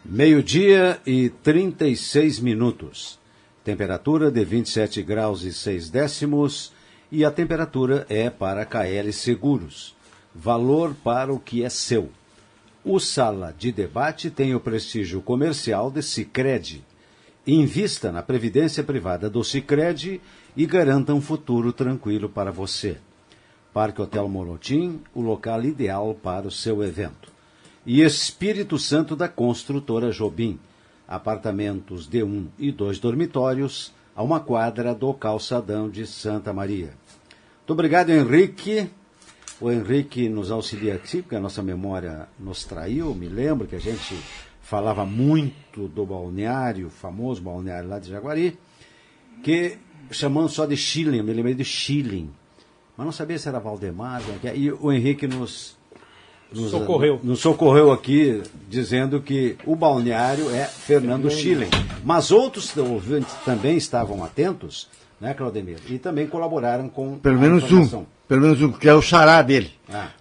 Meio-dia e 36 minutos. Temperatura de 27 graus e 6 décimos e a temperatura é para a KL Seguros. Valor para o que é seu. O Sala de Debate tem o prestígio comercial de Sicredi. Invista na previdência privada do Sicredi e garanta um futuro tranquilo para você. Parque Hotel Morotim, o local ideal para o seu evento. E Espírito Santo da Construtora Jobim. Apartamentos de 1 e 2 dormitórios a uma quadra do calçadão de Santa Maria. Muito obrigado, Henrique. O Henrique nos auxilia aqui, porque a nossa memória nos traiu. Me lembro que a gente falava muito do balneário, famoso balneário lá de Jaguari, que chamando só de Schilling, eu me lembrei de Schilling. Mas não sabia se era Valdemar. E o Henrique nos socorreu aqui, dizendo que o balneário é Fernando Schilling. Mas outros ouvintes também estavam atentos, né, Claudemir? E também colaboraram com pelo menos um, que é o xará dele,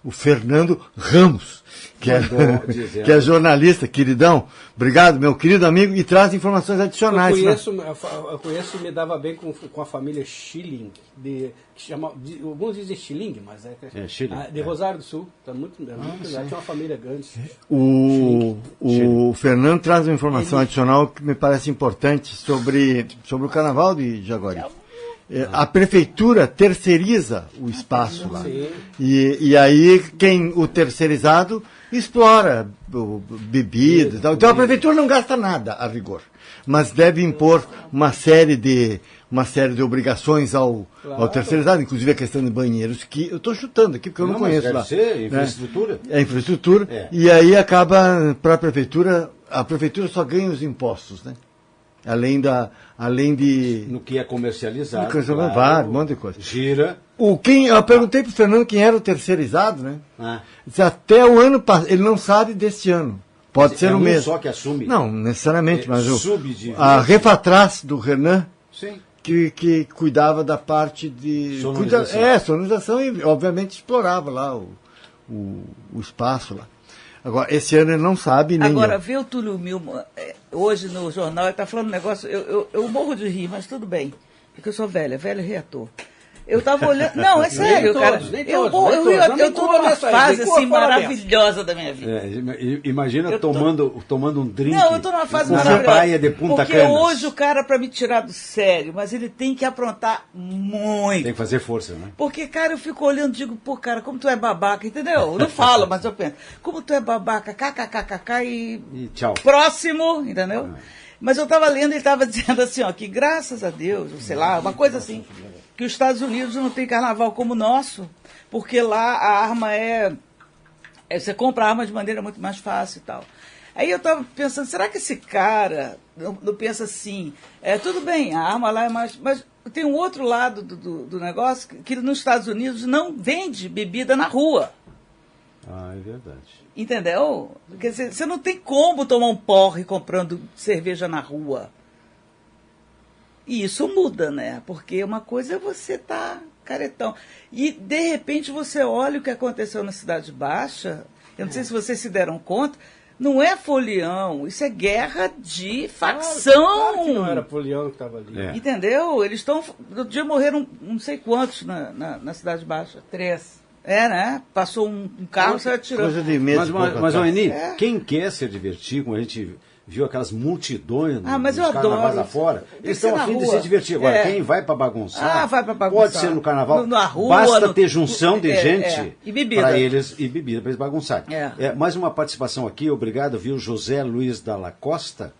o Fernando Ramos, que é jornalista, queridão. Obrigado, meu querido amigo, e traz informações adicionais. Eu conheço, me dava bem com a família Schilling, alguns dizem Schilling, mas Schilling, de Rosário do Sul, tá muito legal, tinha uma família grande. O Fernando traz uma informação adicional que me parece importante sobre o Carnaval de Jaguari. A prefeitura terceiriza o espaço lá. E aí o terceirizado explora bebida e tal. Então a prefeitura não gasta nada, a rigor. Mas deve impor uma série de obrigações ao terceirizado, inclusive a questão de banheiros, que eu estou chutando aqui, porque eu não conheço lá. Ser infraestrutura. É infraestrutura. E aí acaba, para a prefeitura só ganha os impostos, né? Além de... No que é comercializado. Claro, um monte de coisa. Gira. Eu perguntei para o Fernando quem era o terceirizado, né? Disse, até o ano passado, ele não sabe desse ano. Pode ser o mesmo. Só que assume. Não, necessariamente, mas a Refatraz do Renan, sim, que cuidava da parte de... sonorização e, obviamente, explorava lá o espaço lá. Agora, esse ano ele não sabe nem... Agora, vê o Túlio Milman, hoje no jornal, ele está falando um negócio, eu morro de rir, mas tudo bem, porque eu sou velho reator. Eu estava olhando... Não, é sério, cara. Eu estou numa fase assim maravilhosa da minha vida. Imagina tomando um drink. Não, eu estou numa fase maravilhosa. Na praia de Punta Canas. Porque hoje o cara, para me tirar do sério, mas ele tem que aprontar muito. Tem que fazer força, né? Porque, cara, eu fico olhando e digo, pô, cara, como tu é babaca, entendeu? Eu não falo, mas eu penso, como tu é babaca, kkkk e tchau. Próximo, entendeu? Mas eu estava lendo e ele estava dizendo assim, ó, que graças a Deus, sei lá, uma coisa assim, que os Estados Unidos não tem carnaval como o nosso, porque lá a arma você compra a arma de maneira muito mais fácil e tal. Aí eu estava pensando, será que esse cara não pensa assim, tudo bem, a arma lá é mais... Mas tem um outro lado do negócio, que nos Estados Unidos não vende bebida na rua. É verdade. Entendeu? Quer dizer, você não tem como tomar um porre comprando cerveja na rua. E isso muda, né? Porque uma coisa é você tá caretão. E, de repente, você olha o que aconteceu na Cidade Baixa. Eu não sei se vocês se deram conta. Não é folião, isso é guerra de facção. Claro que não era folião que estava ali. Entendeu? Eles estão... No dia morreram não sei quantos na Cidade Baixa. 3. Né? Passou um carro, saiu atirando. Coisa de medo. Mas Eni, quem quer se divertir, como a gente viu aquelas multidões mas eu nos carnavais adoro lá fora, eles estão a fim de se divertir. Agora, quem vai para bagunçar, vai pra bagunçar, pode ser no carnaval, na rua, basta ter junção de gente e bebida para eles, e bebida para eles bagunçarem. Mais uma participação aqui, obrigado, viu, José Luiz Dalla Costa,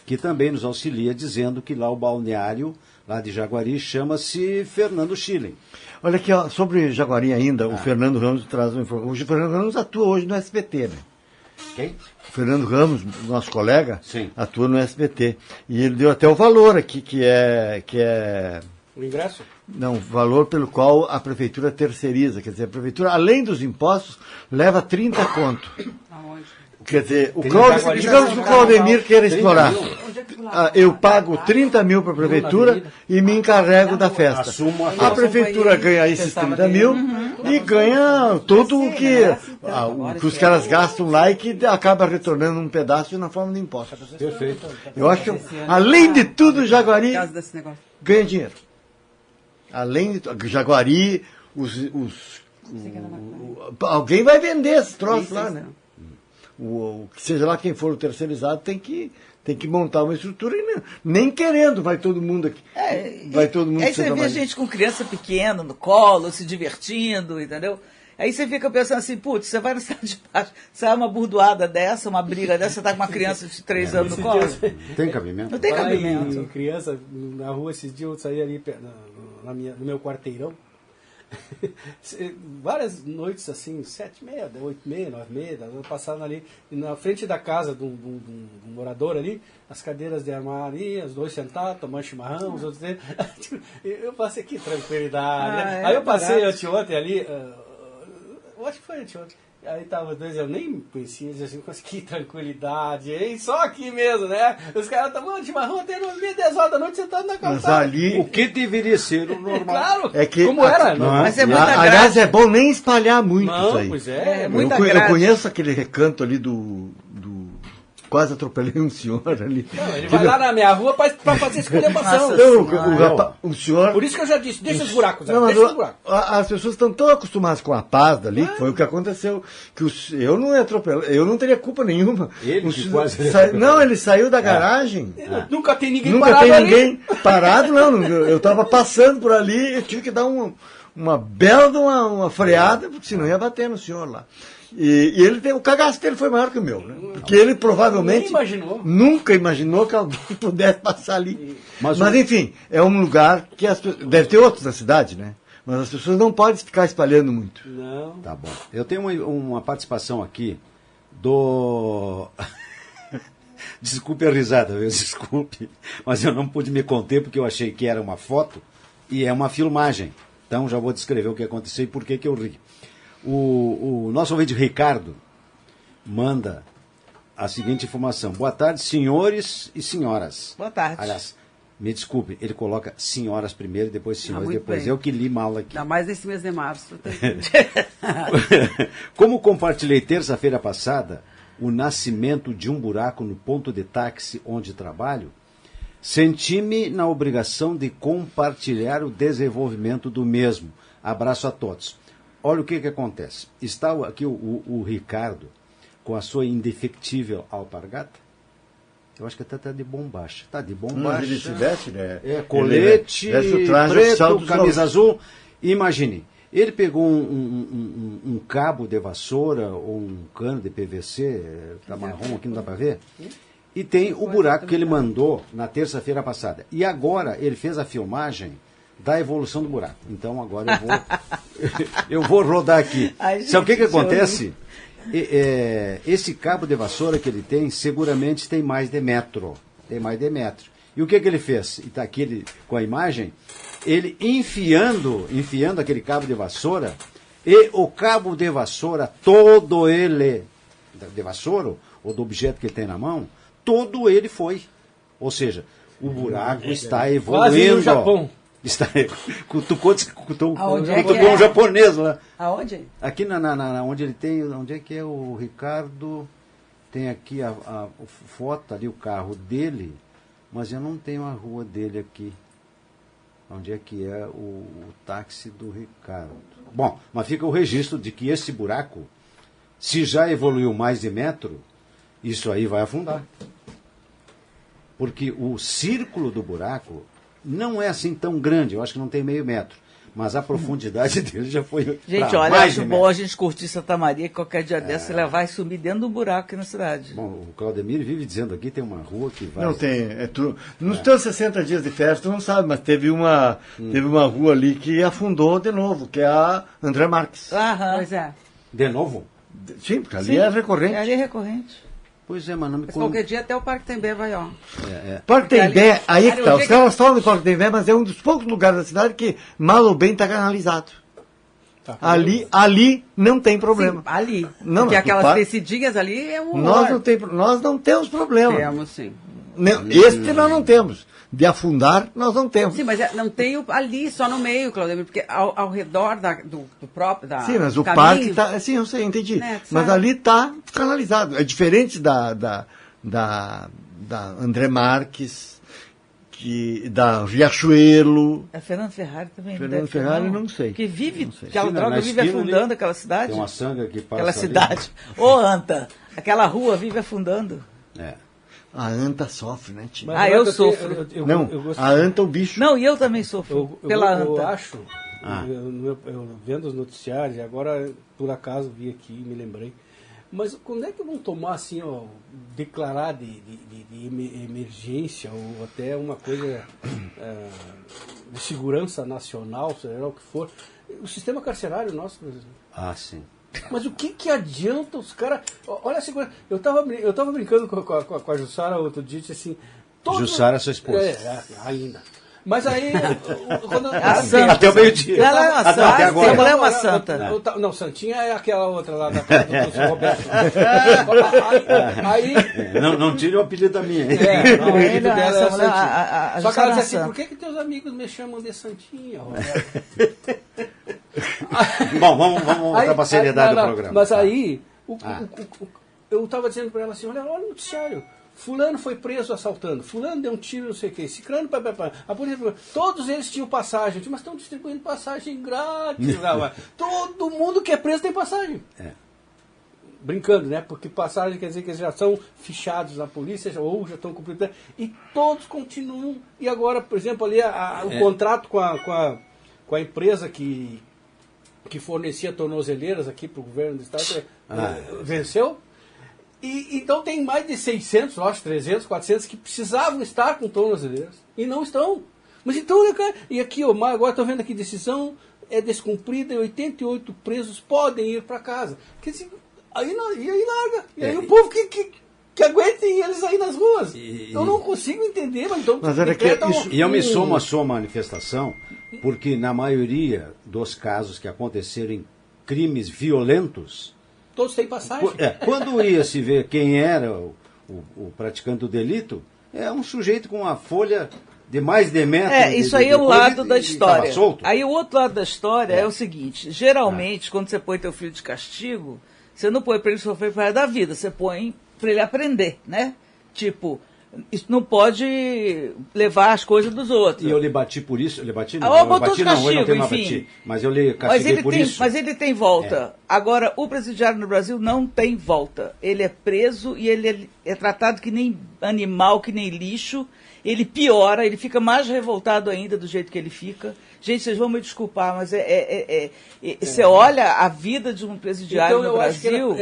que também nos auxilia, dizendo que lá o balneário, lá de Jaguari, chama-se Fernando Schilling. Olha aqui, ó, sobre Jaguari ainda, o Fernando Ramos traz uma informação. O Fernando Ramos atua hoje no SBT, né? Quem? O Fernando Ramos, nosso colega, sim, atua no SBT. E ele deu até o valor aqui, que é... O ingresso? Não, o valor pelo qual a prefeitura terceiriza. Quer dizer, a prefeitura, além dos impostos, leva 30 conto. Aonde? Quer dizer, digamos que o Claudemir queira explorar. Onde é que eu pago 30 mil para a prefeitura e me encarrego da festa. Assumo a A prefeitura ganha esses 30 mil e ganha tudo o que os caras gastam lá e que acaba retornando um pedaço na forma de impostos. Perfeito. Eu acho que, além de tudo, Jaguari ganha dinheiro. Além de tudo, Jaguari, alguém vai vender esses troços lá, né? Seja lá quem for o terceirizado, tem que montar uma estrutura e nem querendo, vai todo mundo aqui. Vai todo mundo. Aí você vê gente com criança pequena no colo, se divertindo, entendeu? Aí você fica pensando assim, putz, você vai no estado de baixo, sai uma burdoada dessa, uma briga dessa, você tá com uma criança de 3 anos no colo. Tem cabimento? Não tem cabimento. Criança, na rua esses dias eu saí ali no meu quarteirão. Várias noites assim, 7h30, 8h30, 9h30, passando ali na frente da casa de um morador ali, as cadeiras de armário ali, os dois sentados, tomando chimarrão, os outros dentro. Eu passei aqui, tranquilidade. Né? Aí eu passei anteontem ali, eu acho que foi anteontem. Aí tava os dois, eu nem conhecia, eles assim, que tranquilidade, hein? Só aqui mesmo, né? Os caras tomando chimarrão até 10 horas da noite sentado na calçada. Mas ali, o que deveria ser o normal. Claro, é que, como era. Mas é muita graça. Aliás, é bom nem espalhar muito isso aí. Pois Eu conheço aquele recanto ali quase atropelei um senhor ali. Não, ele vai lá na minha rua para fazer esculhambação. O senhor... Por isso que eu já disse, deixa os buracos, não, deixa os buracos. As pessoas estão tão acostumadas com a paz dali, que foi o que aconteceu, que eu não atropelei, eu não teria culpa nenhuma. Ele que quase não, ele saiu da garagem. Nunca tem ninguém Nunca parado tem ali. ninguém parado, não. Eu estava passando por ali, eu tive que dar uma bela de uma freada, porque senão ia bater no senhor lá. E ele o cagaço dele foi maior que o meu, né? Porque ele provavelmente nunca imaginou que alguém pudesse passar ali. Mas enfim, é um lugar que deve ter outros na cidade, né? Mas as pessoas não podem ficar espalhando muito. Não. Tá bom. Eu tenho uma participação aqui do... Desculpe a risada, desculpe, mas eu não pude me conter porque eu achei que era uma foto e é uma filmagem. Então já vou descrever o que aconteceu e por que eu ri. O nosso ouvinte Ricardo manda a seguinte informação. Boa tarde, senhores e senhoras. Boa tarde. Aliás, me desculpe, ele coloca senhoras primeiro, depois senhores, depois bem. eu que li mal aqui. Ainda mais nesse mês de março. Como compartilhei terça-feira passada o nascimento de um buraco no ponto de táxi onde trabalho, senti-me na obrigação de compartilhar o desenvolvimento do mesmo. Abraço a todos. Olha o que acontece. Está aqui o Ricardo com a sua indefectível alpargata. Eu acho que até está de bombacha. Está de bombacha. Ele se veste, né? Colete, o traje preto, camisa azul. Imagine, ele pegou um cabo de vassoura ou um cano de PVC, tá marrom aqui, não dá para ver, e tem o buraco que ele mandou na terça-feira passada. E agora ele fez a filmagem da evolução do buraco. Então agora eu vou rodar aqui. Ai, Sabe o que gente, acontece? Esse cabo de vassoura que ele tem, seguramente tem mais de metro. Tem mais de metro. E o que ele fez? E está aqui com a imagem, ele enfiando aquele cabo de vassoura, e o cabo de vassoura, todo ele, de vassoura, ou do objeto que ele tem na mão, todo ele foi. Ou seja, o buraco está evoluindo. Quase no Japão. Está, cutucou é? um japonês lá. Aonde? Aqui onde ele tem, onde é que é o Ricardo, tem aqui a foto ali, o carro dele, mas eu não tenho a rua dele aqui. Onde é que é o táxi do Ricardo? Bom, mas fica o registro de que esse buraco, se já evoluiu mais de metro, isso aí vai afundar. Porque o círculo do buraco não é assim tão grande, eu acho que não tem meio metro. Mas a profundidade dele já foi. Gente, olha, acho bom a gente curtir Santa Maria, que qualquer dia dessa ela vai sumir dentro do buraco aqui na cidade. Bom, o Claudemir vive dizendo aqui tem uma rua que vai. Não tem. Nos teus 60 dias de festa, tu não sabe, mas teve uma rua ali que afundou de novo, que é a André Marques. Aham. Pois é. De novo? Sim, porque ali é recorrente. Ali é recorrente. Pois é, mas não me Mas qualquer dia até o Parque Tembé vai, ó. Parque Tembé, aí é que tá. Ali Os caras falam de Parque Tembé, mas é um dos poucos lugares da cidade que mal ou bem está canalizado. Tá. Ali não tem problema. Sim, ali. Não, porque mas aquelas parque- descidinhas ali é um Nós não temos problema. Temos, sim. Este nós não temos. De afundar, nós não temos. Sim, mas não tem ali, só no meio, Claudemir, porque ao redor do próprio Sim, mas o caminho, parque está... Sim, eu sei, entendi. Né, mas sabe? ali está canalizado. É diferente da André Marques, da Riachuelo. A Fernando Ferrari também. Fernando Ferrari, não sei. Que vive, Não sei. aquela Sim, droga na vive esquina afundando ali, aquela cidade. Tem uma sanga que passa Aquela ali. cidade. Ô, Anta, aquela rua vive afundando. É. A anta sofre, né, Tio? Mas Eu tenho- sofro. Não, eu gosto- a anta é o bicho. Não, e eu também sofro pela eu Anta. acho, eu vendo os noticiários, e agora por acaso vi aqui e me lembrei, mas quando é que vão tomar assim, ó, declarar de emergência ou até uma coisa de segurança nacional, seja lá o que for, o sistema carcerário nosso, por exemplo. Ah, sim. Mas o que adianta os caras... Olha assim, eu tava brincando com a Jussara outro dia, disse assim... Jussara, sua esposa. Ainda. Mas aí... quando, Até o meio-dia. Ela é uma Até santa. agora. Essa mulher é uma santa. Não, Santinha é aquela outra lá da casa do professor Roberto. Aí... Não tire o apelido da minha. Não, o Ele, apelido dela essa é mulher, Santinha. Só que Jussara ela disse assim, santa. por que teus amigos me chamam de Santinha, Roberto? Bom, vamos voltar para a seriedade do programa. Mas Tá. aí, eu estava dizendo para ela assim, olha o noticiário. Fulano foi preso assaltando, fulano deu um tiro, não sei o que, ciclano, a polícia, todos eles tinham passagem, eu disse, mas estão distribuindo passagem grátis. Todo mundo que é preso tem passagem. É. Brincando, né? Porque passagem quer dizer que eles já são fichados na polícia ou já estão cumprindo. E todos continuam. E agora, por exemplo, ali o contrato com a empresa que fornecia tornozeleiras aqui para o governo do estado venceu. E então tem mais de 600, eu acho, 300, 400 que precisavam estar com tornozeleiras e não estão. Mas então, e aqui, agora estou vendo aqui, decisão é descumprida e 88 presos podem ir para casa. Quer dizer, aí larga. E aí o povo que aguentem eles aí nas ruas. Eu não consigo entender, mas então... Mas olha que isso- E eu me somo à sua manifestação, porque na maioria dos casos que aconteceram em crimes violentos, Todos têm passagem. quando ia se ver quem era o praticante do delito, é um sujeito com uma folha de mais de metro. Isso aí é um lado da e história. tava solto. Aí o outro lado da história é o seguinte: geralmente, quando você põe teu filho de castigo, você não põe para ele sofrer para da vida, você põe para ele aprender, né? Tipo, isso não pode levar as coisas dos outros. E eu lhe bati por isso, eu lhe bati não, Ah, eu botou bati os não, eu não castigos, tenho mais enfim. bati, mas eu lhe castiguei por isso. Mas ele tem volta. Agora, o presidiário no Brasil não tem volta. Ele é preso e ele é tratado que nem animal, que nem lixo. Ele piora, ele fica mais revoltado ainda do jeito que ele fica. Gente, vocês vão me desculpar, mas você olha a vida de um presidiário Então no eu acho que Brasil...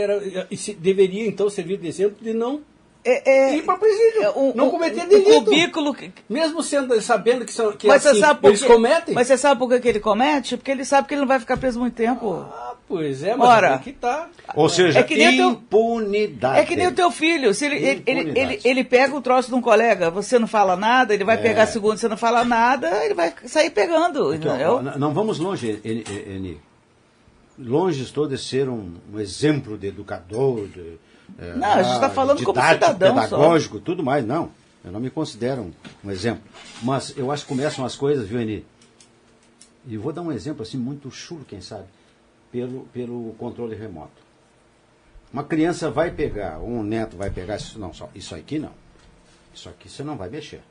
deveria então servir de exemplo de não ir para presídio, não cometer delito. O cubículo... Mesmo sabendo que, Mas você assim, sabe por eles quê? cometem. Mas você sabe por que ele comete? Porque ele sabe que ele não vai ficar preso muito tempo. Ah, pois é, mas Ora. aqui tá. Ou seja, É que nem o teu- impunidade. É que nem o teu filho. Se Impunidade. ele pega o troço de um colega, você não fala nada, ele vai pegar a segunda, você não fala nada, ele vai sair pegando. Aqui, ó, Entendeu? não vamos longe, Eni. Longe estou de ser um exemplo de educador, Não, a gente está falando como didático, cidadão pedagógico, tudo mais. Não, eu não me considero um exemplo. Mas eu acho que começam as coisas, viu, Eni? E eu vou dar um exemplo assim muito chulo, quem sabe, pelo controle remoto. Uma criança vai pegar, ou um neto vai pegar, isso aqui não. Isso aqui você não vai mexer.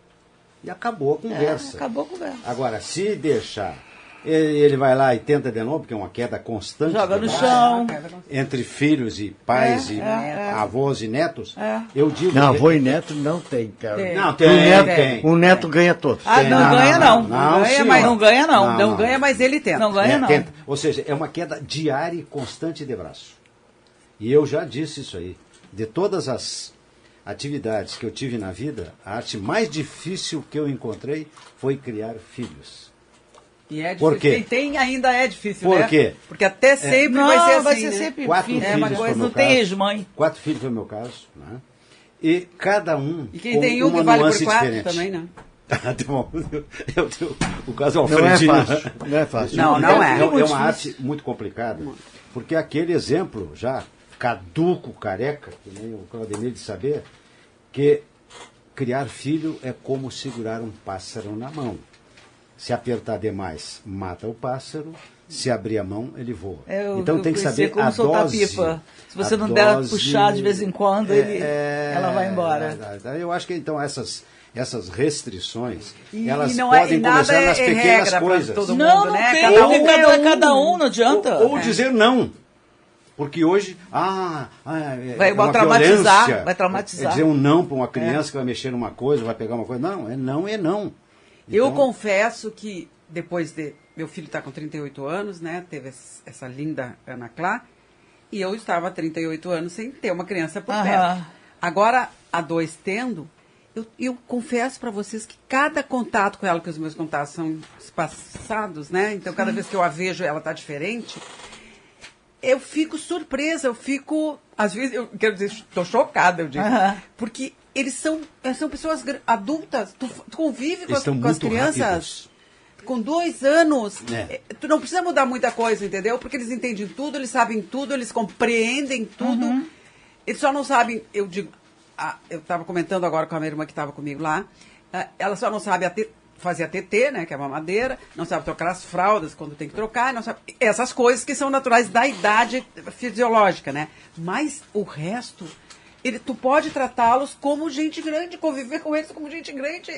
E acabou a conversa. Acabou a conversa. Agora, se deixar, ele vai lá e tenta de novo, porque é uma queda constante. Joga no de chão. entre filhos e pais e avós e netos. Eu digo. Não, avô e neto não tem, cara. Não, tem. O neto ganha todos. Ah, não ganha não. Não, ganha, senhora. mas não ganha não. Não ganha, mas ele tenta. Não ganha não. Tenta. Ou seja, é uma queda diária e constante de braço. E eu já disse isso aí. De todas as atividades que eu tive na vida, a arte mais difícil que eu encontrei foi criar filhos. E é Por difícil. quê? Quem tem ainda é difícil, Por né? quê? Porque até sempre Não, vai ser assim, vai ser né? sempre 4 filho. filhos É uma foi coisa, o meu não tem caso. ex-mãe. 4 filhos foi o meu caso. Né? E cada um E quem com tem um uma que vale por nuance 4 diferente. também, né? Bom, o caso é Não é Alfredinho. fácil. Não é fácil. Não, não é. É muito uma arte muito complicada. Porque aquele exemplo já caduco, careca, que nem o Claudemir de saber, que criar filho é como segurar um pássaro na mão. Se apertar demais, mata o pássaro. Se abrir a mão, ele voa. Então tem que saber como a soltar dose. Pipa. Se você não der puxar de vez em quando, ela vai embora. Eu acho que então essas restrições, E elas não podem nada começar nas pequenas regra coisas. Todo mundo, Não né? tem. Cada um. Não adianta. Ou dizer não. Porque hoje, vai uma traumatizar. violência. Vai traumatizar. É dizer um não para uma criança que vai mexer numa coisa, vai pegar uma coisa. Não, é não, é não. Eu Então, confesso que depois de... Meu filho está com 38 anos, né? Teve essa linda Ana Clá. E eu estava há 38 anos sem ter uma criança por perto. Agora, há 2 tendo, eu confesso para vocês que cada contato com ela, que os meus contatos são espaçados, né? Então, cada vez que eu a vejo, ela está diferente. Eu fico surpresa, às vezes, eu quero dizer, estou chocada, eu digo. Porque eles são pessoas adultas, tu convive com as crianças. Rápidos. Com 2 anos, tu não precisa mudar muita coisa, entendeu? Porque eles entendem tudo, eles sabem tudo, eles compreendem tudo. Eles só não sabem, eu digo, eu estava comentando agora com a minha irmã que estava comigo lá, ela só não sabe fazer a TT, né, que é a mamadeira, não sabe trocar as fraldas quando tem que trocar, não sabe, essas coisas que são naturais da idade fisiológica, né? Mas o resto, tu pode tratá-los como gente grande, conviver com eles como gente grande.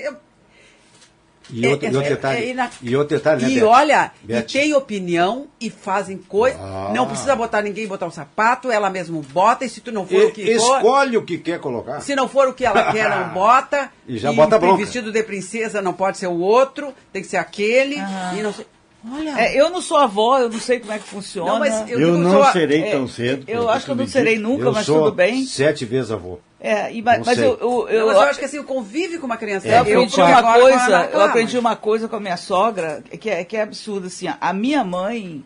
E outro detalhe, né, e Beth? olha, Beth. e tem opinião e fazem coisa. Não precisa botar ninguém botar um sapato, ela mesmo bota, e se tu não for o que escolhe o que quer colocar. Se não for o que ela quer, não bota. E já bota bronca. Vestido de princesa não pode ser o outro, tem que ser aquele. E não sei. Olha. Eu não sou avó, eu não sei como é que funciona. Não, mas eu não serei tão cedo. Eu acho que eu não serei nunca, mas sou tudo bem. 7 vezes avô. Mas eu acho que assim, o convívio com uma criança. Eu aprendi uma coisa com a minha sogra, que é absurda, assim. A minha mãe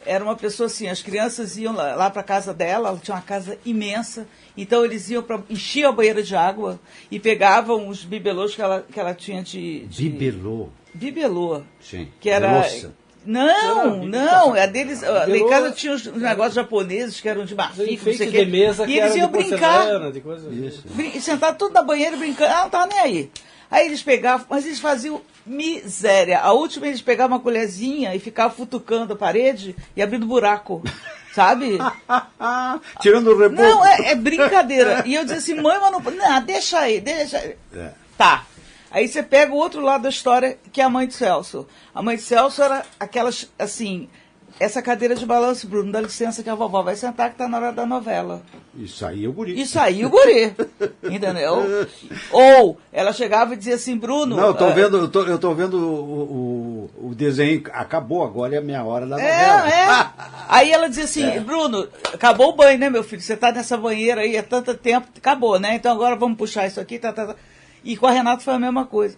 era uma pessoa assim, as crianças iam lá para casa dela, ela tinha uma casa imensa, então eles iam enchiam a banheira de água e pegavam os bibelôs que ela tinha de... Bibelô? Bibelô. Sim. Que era... Nossa. Não, a deles. Lá em casa tinha uns negócios japoneses que eram de marfim, não sei o quê. Mesa, e eles iam brincar. De coisa... Sentaram tudo na banheira brincando. Não tava nem aí. Aí eles pegavam, mas eles faziam miséria. A última eles pegavam uma colherzinha e ficavam futucando a parede e abrindo buraco. Sabe? Tirando o reboco. Não, é brincadeira. E eu dizia assim, mãe, mas não, deixa aí. Tá. Aí você pega o outro lado da história, que é a mãe de Celso. A mãe de Celso era aquelas, assim, essa cadeira de balanço, Bruno, dá licença que a vovó vai sentar que tá na hora da novela. Isso aí é o guri. Entendeu? Ou ela chegava e dizia assim, Bruno... Não, eu tô vendo o desenho, acabou, agora é a minha hora da novela. Aí ela dizia assim, Bruno, acabou o banho, né, meu filho? Você tá nessa banheira aí há tanto tempo, acabou, né? Então agora vamos puxar isso aqui, tá. E com a Renata foi a mesma coisa.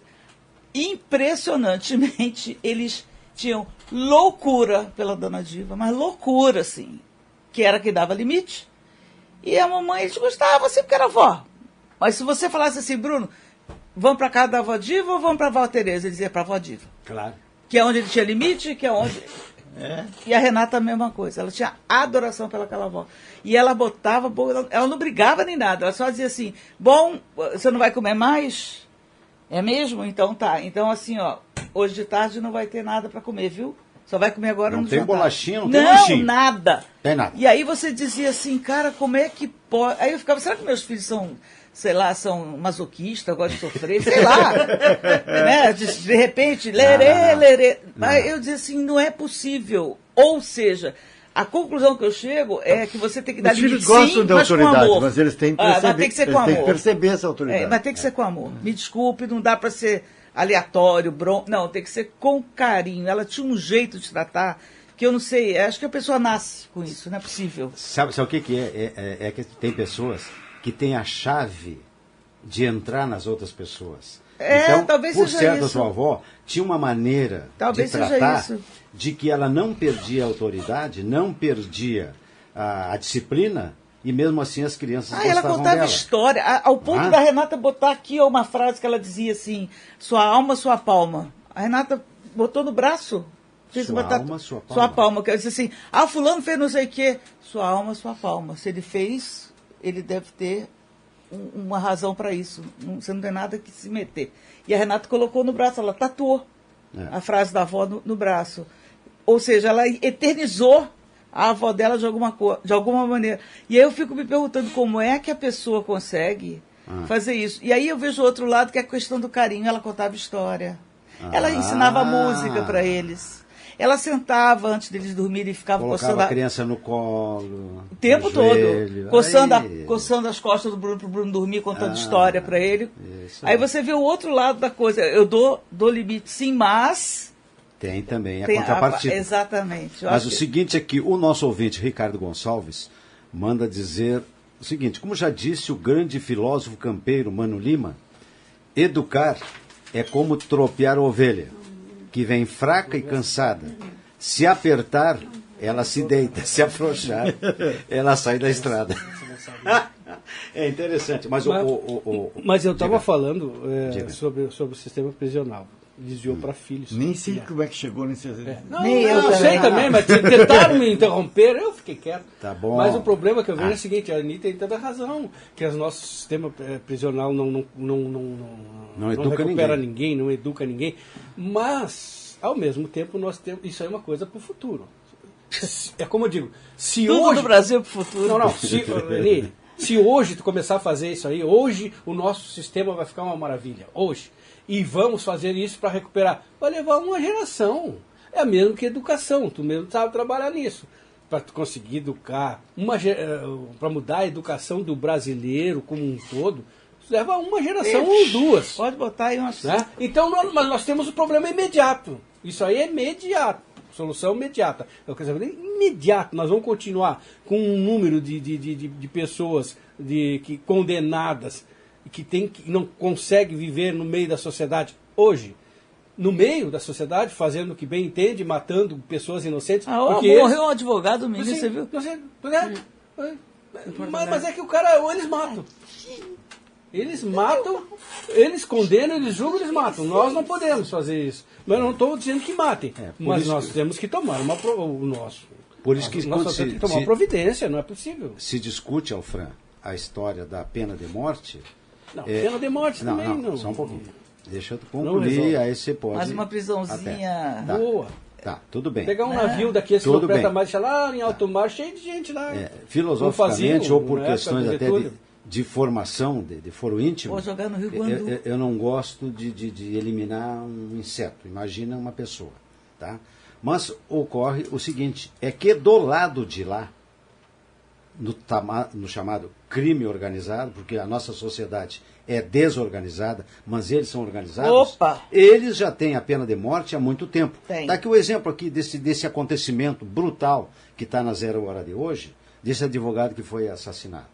Impressionantemente, eles tinham loucura pela Dona Diva, mas loucura, assim, que era que dava limite. E a mamãe, eles gostavam assim, porque era avó. Mas se você falasse assim, Bruno, vamos para casa da avó Diva ou vamos para a avó Tereza? Ele dizia para a avó Diva. Claro. Que é onde ele tinha limite, que é onde... E a Renata a mesma coisa. Ela tinha adoração pelaquela avó. E ela botava... Ela não brigava nem nada. Ela só dizia assim, bom, você não vai comer mais? É mesmo? Então tá. Então assim, ó, hoje de tarde não vai ter nada para comer, viu? Só vai comer agora no jantar. Não tem bolachinha, não tem lanchinho. Não, nada. Tem nada. E aí você dizia assim, cara, como é que pode... Aí eu ficava, será que meus filhos são... sei lá, são masoquistas, gostam de sofrer, sei lá. Né? De repente, lerê. Mas eu dizia assim, não é possível. Ou seja, a conclusão que eu chego é que você tem que dar limite, sim, gostam da autoridade, mas eles têm que perceber, mas tem que ser com amor. Tem que perceber essa autoridade. Mas tem que ser com amor. Me desculpe, não dá para ser aleatório, não, tem que ser com carinho. Ela tinha um jeito de tratar que eu não sei, acho que a pessoa nasce com isso, não é possível. Sabe o que é? É que tem pessoas que têm a chave de entrar nas outras pessoas. Então, talvez por seja certo, isso. a sua avó tinha uma maneira talvez de tratar seja isso. de que ela não perdia a autoridade, não perdia a disciplina, e mesmo assim as crianças gostavam ela contava dela. História, ao ponto da Renata botar aqui uma frase que ela dizia assim, sua alma, sua palma. A Renata botou no braço. Alma, sua palma. Sua palma. Que eu disse assim, fulano fez não sei o quê. Sua alma, sua palma. Se ele fez, ele deve ter uma razão para isso. Você não tem nada que se meter. E a Renata colocou no braço, ela tatuou a frase da avó no braço. Ou seja, ela eternizou a avó dela de alguma maneira. E aí eu fico me perguntando como é que a pessoa consegue fazer isso. E aí eu vejo o outro lado, que é a questão do carinho. Ela contava história. Ela ensinava música para eles. Ela sentava antes deles dormirem e ficava colocava a criança no colo. O tempo todo. Coçando as costas do Bruno, para o Bruno dormir, contando história para ele. Aí você vê o outro lado da coisa. Eu dou limite, sim, mas... Tem também a contrapartida. Exatamente. Mas o seguinte é que o nosso ouvinte, Ricardo Gonçalves, manda dizer o seguinte: como já disse o grande filósofo campeiro Mano Lima, educar é como tropear a ovelha, que vem fraca e cansada. Se apertar, ela se deita. Se afrouxar, ela sai da estrada. É interessante. Mas eu estava falando sobre o sistema prisional. Desviou para filhos. Nem sei como é que chegou nesse... Eu sei também, mas tentaram me interromper, eu fiquei quieto. Tá bom. Mas o problema que eu vejo é o seguinte: a Anitta tem toda razão, que o nosso sistema prisional não recupera ninguém, não educa ninguém. Mas, ao mesmo tempo, nós temos... Isso é uma coisa para o futuro. É como eu digo, se tudo hoje... no Brasil para o futuro. Não, se hoje tu começar a fazer isso aí, hoje o nosso sistema vai ficar uma maravilha. Hoje. E vamos fazer isso para recuperar. Vai levar uma geração. É mesmo que educação. Tu mesmo sabe trabalhar nisso. Para tu conseguir educar, para mudar a educação do brasileiro como um todo, leva uma geração ou duas. Pode botar aí uma... Né? Então, mas nós temos o problema imediato. Isso aí é imediato. Solução imediata. Imediato. Nós vamos continuar com um número de pessoas condenadas que não consegue viver no meio da sociedade hoje, no meio da sociedade, fazendo o que bem entende, matando pessoas inocentes. Morreu um advogado, menino, você viu? Mas é que o cara, ou eles matam. Eles matam, eles condenam, eles julgam, eles matam. Nós não podemos fazer isso. Mas eu não estou dizendo que matem. Mas nós temos que tomar o nosso. Por isso que nós temos que tomar providência, não é possível. Se discute, Alfran, a história da pena de morte. Não, pena de morte também não. Só um pouquinho. Deixa eu concluir, aí você pode... Mas uma prisãozinha... Boa. Tá, tudo bem. Pegar um navio daqueles que não presta mais, lá em alto mar, cheio de gente lá. Filosoficamente, ou por questões até de formação, de foro íntimo, vou jogar no Rio Guandu. Eu não gosto de eliminar um inseto. Imagina uma pessoa. Tá? Mas ocorre o seguinte, é que do lado de lá, no chamado crime organizado, porque a nossa sociedade é desorganizada, mas eles são organizados. Opa! Eles já têm a pena de morte há muito tempo. Tem. Tá aqui o exemplo aqui desse acontecimento brutal que está na 0 hora de hoje, desse advogado que foi assassinado.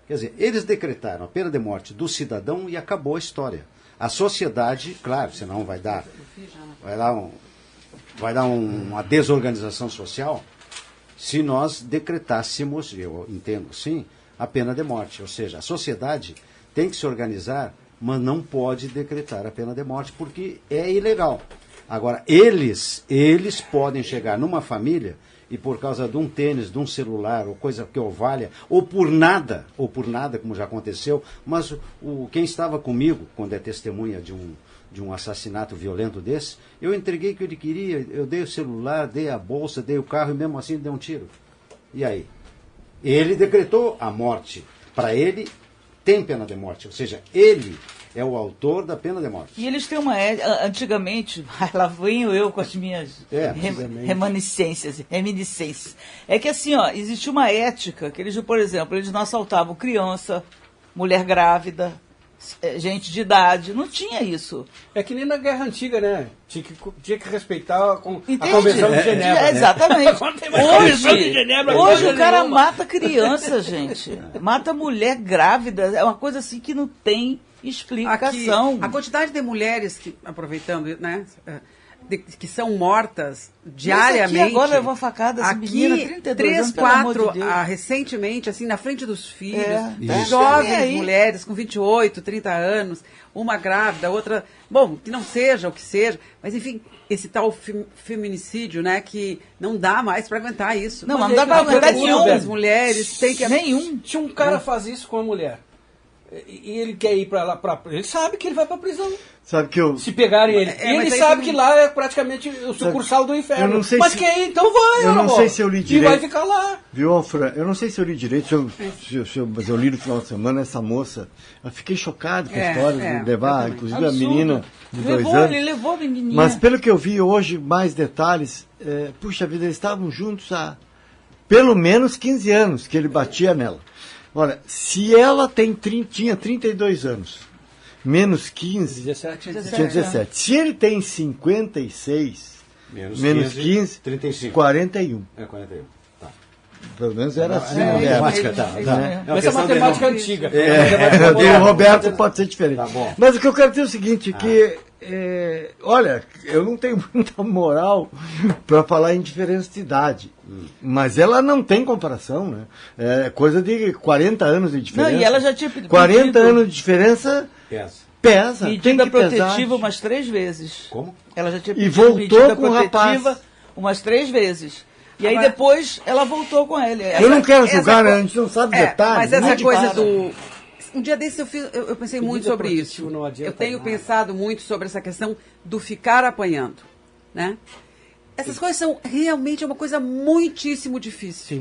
Quer dizer, eles decretaram a pena de morte do cidadão e acabou a história. A sociedade, claro, senão vai dar uma desorganização social, se nós decretássemos, eu entendo sim, a pena de morte. Ou seja, a sociedade tem que se organizar, mas não pode decretar a pena de morte, porque é ilegal. Agora, eles podem chegar numa família e por causa de um tênis, de um celular, ou coisa que valha, ou por nada, como já aconteceu, mas quem estava comigo, quando é testemunha de um assassinato violento desse, eu entreguei o que ele queria, eu dei o celular, dei a bolsa, dei o carro e mesmo assim dei um tiro. E aí? Ele decretou a morte. Para ele, tem pena de morte. Ou seja, ele é o autor da pena de morte. E eles têm antigamente, lá venho eu com as minhas reminiscências. É que assim, existia uma ética que eles, por exemplo, eles não assaltavam criança, mulher grávida, gente de idade, não tinha isso. É que nem na Guerra Antiga, né? Tinha que respeitar a Convenção de Genebra. Exatamente. Hoje o cara mata criança, gente. Mata mulher grávida. É uma coisa assim que não tem explicação. Aqui, a quantidade de mulheres que, aproveitando, né? Que são mortas diariamente. Aqui agora levou a facada essa menina, 32 anos, 4 recentemente, assim, na frente dos filhos, jovens mulheres com 28, 30 anos, uma grávida, outra, bom, que não seja o que seja, mas enfim, esse tal feminicídio, né, que não dá mais para aguentar isso. Não dá para aguentar nenhum. As mulheres têm que... Nenhum. Tinha um cara faz isso com a mulher. e ele quer ir para lá, ele sabe que ele vai para prisão. Sabe que eu... Se pegarem ele. E ele sabe que lá é praticamente o sucursal do inferno. Eu não sei mas se... quer ir, então vai. Eu não sei se eu li direito. E vai ficar lá. Viu, Fran? Eu não sei se eu li direito, mas eu li no final de semana essa moça. Eu fiquei chocado com a história de levar, inclusive, a menina de 2 anos. Ele levou a menininha. Mas pelo que eu vi hoje, mais detalhes, puxa vida, eles estavam juntos há pelo menos 15 anos que ele batia nela. Olha, se ela tinha 32 anos, menos 15, 17. tinha 17. Se ele tem 56, menos 15, 35. 41. É 41. Tá. Pelo menos era assim. Matemática, tá. Mas é matemática antiga. O Roberto pode ser diferente. Tá bom. Mas o que eu quero dizer é o seguinte, que olha, eu não tenho muita moral para falar em diferença de idade. Mas ela não tem comparação, né? É coisa de 40 anos de diferença. Não, e ela já tinha pedido. 40 anos de diferença pesa. Medida protetiva umas 3 vezes. Como? Ela já tinha E pedido voltou medida com o rapaz. protetiva umas 3 vezes. E aí depois ela voltou com ele. Eu não quero julgar, né? A gente não sabe detalhes. Mas essa muito coisa claro. Um dia desse eu pensei muito sobre isso. Eu tenho pensado muito sobre essa questão do ficar apanhando, né? Essas coisas são realmente uma coisa muitíssimo difícil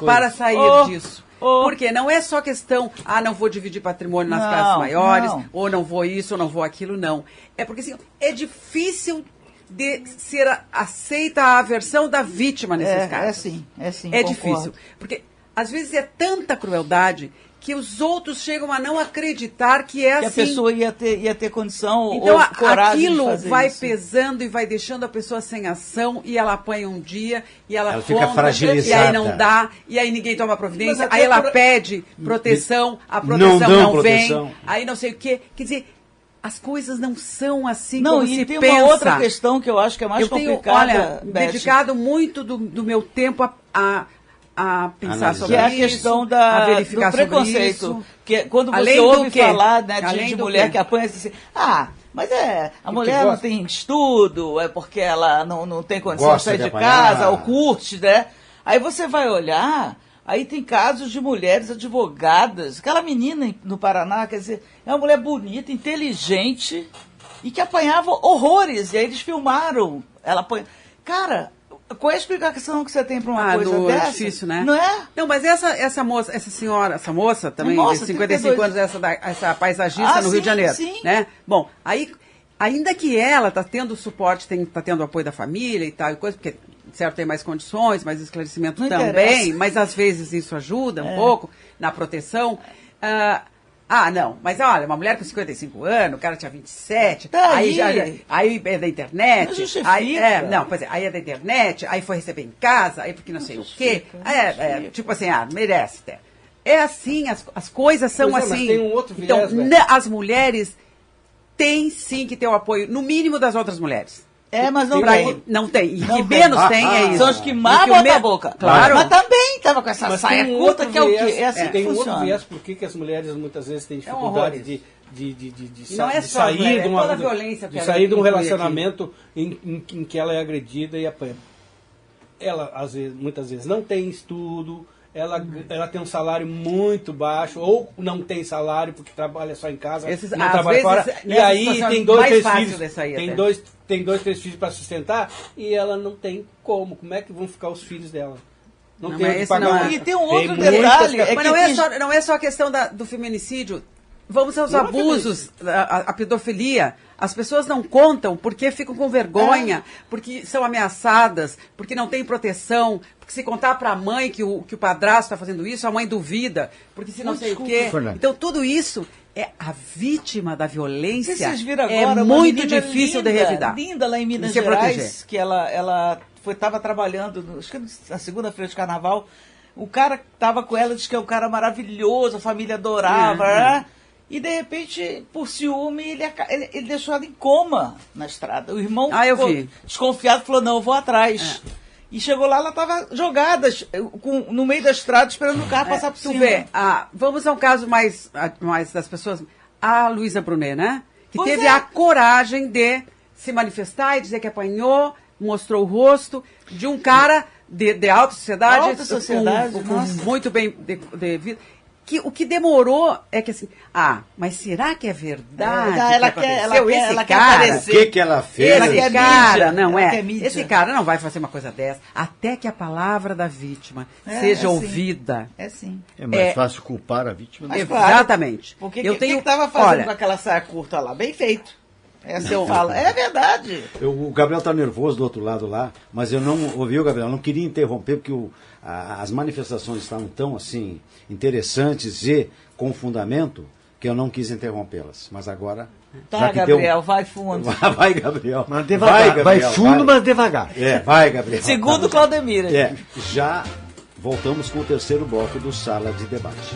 para sair disso. Porque não é só questão, não vou dividir patrimônio nas classes maiores, ou não vou isso, ou não vou aquilo, não. É porque assim, é difícil de ser aceita a aversão da vítima nesses casos. É sim. É difícil. Porque às vezes é tanta crueldade que os outros chegam a não acreditar que é assim. Que a pessoa ia ter condição então, ou coragem aquilo de fazer vai isso. pesando e vai deixando a pessoa sem ação, e ela apanha um dia, e ela fica fragilizada. e aí não dá, e aí ninguém toma providência, aí ela pede proteção, a Não proteção dão não proteção. vem, aí não sei o quê. Quer dizer, as coisas não são assim Não, como e se tem pensa. uma outra questão que eu acho que é mais Eu tenho, complicada, Beth, dedicado muito do meu tempo a pensar sobre que é a isso, questão a verificar do preconceito. sobre isso. Que é quando você Além do ouve quê? falar, né, Além de do mulher quê? que apanha assim, mas a mulher não tem estudo, é porque ela não tem condição de sair de casa, ou curte, né? Aí você vai olhar, aí tem casos de mulheres advogadas, aquela menina no Paraná, quer dizer, é uma mulher bonita, inteligente, e que apanhava horrores, e aí eles filmaram, ela apanha. Cara, qual é a explicação que você tem para uma coisa dessa? É difícil, né? Não é? Não, mas essa moça também, Moça, de 55 anos, essa paisagista no Rio de Janeiro, sim. né? Bom, aí, ainda que ela está tendo suporte, está tendo apoio da família e tal, e coisa, porque, certo, tem mais condições, mais esclarecimento Não também, interessa. mas às vezes isso ajuda um pouco na proteção. Não, mas olha, uma mulher com 55 anos, o cara tinha 27, aí é da internet, Não justifica. aí é da internet, aí foi receber em casa, aí porque não sei o quê, tipo assim, merece até. É assim, as coisas são Pois é, assim. mas tem um outro então, viés, né? as mulheres têm sim que ter o apoio, no mínimo, das outras mulheres. Mas não Pra tem. ir- não tem. E Não que tem. menos tem é isso. São os que mais E que o botam a boca. Claro. Mas também estava com essa Mas saia tem um curta, outro que é o quê? viés, É assim que tem um funciona. outro viés por que as mulheres muitas vezes têm dificuldade horrores. de Não é de só as sair mulheres, de é uma toda a violência que de ela sair de um inclui relacionamento em que ela é agredida e apanha. Ela muitas vezes não tem estudo, ela tem um salário muito baixo, ou não tem salário porque trabalha só em casa, não às trabalha vezes, fora, e nessa aí situação tem 2, mais 3 fácil filhos, dessa aí tem até. dois, 3 filhos para sustentar, e ela não tem como é que vão ficar os filhos dela? Não Não, tem mas onde esse pagar não uma- é. E tem um outro muitas detalhe, questões. Mas não é só a questão do feminicídio. Vamos aos Não é abusos, a pedofilia. As pessoas não contam porque ficam com vergonha, porque são ameaçadas, porque não têm proteção, porque se contar para a mãe que o padrasto está fazendo isso, a mãe duvida, porque se não sei o quê. Fernanda. Então tudo isso é a vítima da violência. Vocês viram é agora uma muito menina difícil linda, de revidar. linda lá em Minas Se Gerais, proteger. que ela estava trabalhando, acho que na segunda-feira de carnaval, o cara que estava com ela disse que é um cara maravilhoso, a família adorava, né? E de repente, por ciúme, ele deixou ela em coma na estrada. O irmão Eu ficou vi. desconfiado, falou, não, eu vou atrás. E chegou lá, ela estava jogada no meio da estrada, esperando o carro passar por Tu cima. vê, vamos a um caso mais das pessoas. A Luísa Brunet, né? Que Pois teve é. a coragem de se manifestar e dizer que apanhou, mostrou o rosto de um cara de alta sociedade, Alta sociedade, com nossa. muito bem de vida. que o que demorou é que assim, mas será que é verdade? Ela que quer aconteceu? Esse quer cara, aparecer. O que ela fez? esse cara, não ela é? quer mídia. Esse cara não vai fazer uma coisa dessa, até que a palavra da vítima seja ouvida. É sim. É mais fácil culpar a vítima. Mas claro, Exatamente. Porque eu tenho, que estava fazendo olha, com aquela saia curta lá? Bem feito. Essa eu falo. É verdade. O Gabriel está nervoso do outro lado lá, mas eu não ouvi o Gabriel, eu não queria interromper, porque as manifestações estavam tão assim interessantes e com fundamento que eu não quis interrompê-las. Mas agora. Tá, Gabriel, vai fundo. Vai, Gabriel. Mas devagar. Vai fundo, mas devagar. Vai, Gabriel. Segundo Claudemira. Já voltamos com o terceiro bloco do Sala de Debate.